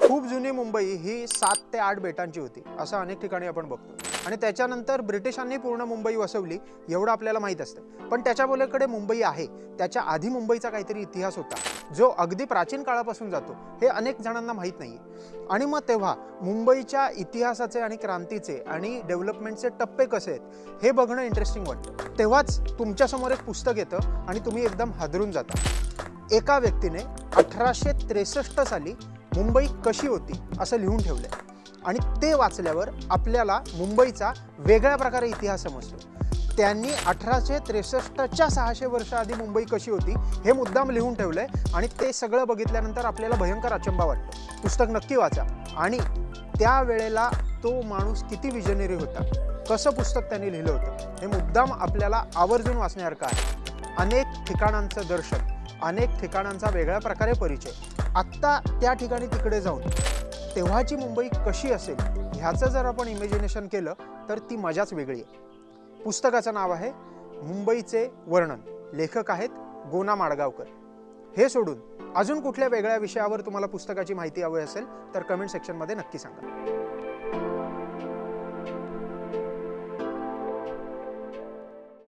खूप जुनी मुंबई ही 7 ते 8 बेटांची होती असं अनेक ठिकाणी आपण बघतो आणि त्याच्यानंतर ब्रिटिशांनी पूर्ण मुंबई वसवली एवढं आपल्याला माहित असतं। पण त्याच्या पलीकडे मुंबई आहे, त्याच्या आधी मुंबईचा काहीतरी इतिहास होता जो अगदी प्राचीन काळापासून जातो हे अनेक जणांना माहित नाहीये। आणि मग तेव्हा मुंबईच्या इतिहासाचे आणि क्रांतीचे आणि डेव्हलपमेंटचे टप्पे कसे आहेत हे बघणं इंटरेस्टिंग वाटतं। तेव्हाच तुमच्या समोर एक पुस्तक येतं आणि तुम्ही एकदम हादरून जाता। एका व्यक्तीने 1863 साली मुंबई कशी होती असं लिहून ठेवलंय आणि ते वाचल्यावर आपल्याला मुंबईचा वेगळ्या प्रकारे इतिहास समजतो। त्यांनी 1863च्या 600 वर्ष आधी मुंबई कशी होती हे मुद्दाम लिहून ठेवलंय आणि ते सगळं बघितल्यानंतर आपल्याला भयंकर अचंबा वाटतो। पुस्तक नक्की वाचा आणि त्या वेळेला तो माणूस किती विजनरी होता, कसं पुस्तक त्यांनी लिहिलं होतं हे मुद्दाम आपल्याला आवर्जून वाचण्यासारखं आहे। अनेक ठिकाणांचं दर्शन, अनेक ठिकाणांचा वेगळ्या प्रकारे परिचय, आत्ता त्या ठिकाणी तिकडे जाऊन तेव्हाची मुंबई कशी असेल ह्याचं जर आपण इमॅजिनेशन केलं तर ती मजाच वेगळी आहे। पुस्तकाचं नाव आहे मुंबईचे वर्णन, लेखक आहेत गोना माडगावकर। हे सोडून अजून कुठल्या वेगळ्या विषयावर तुम्हाला पुस्तकाची माहिती हवी असेल तर कमेंट सेक्शनमध्ये नक्की सांगा।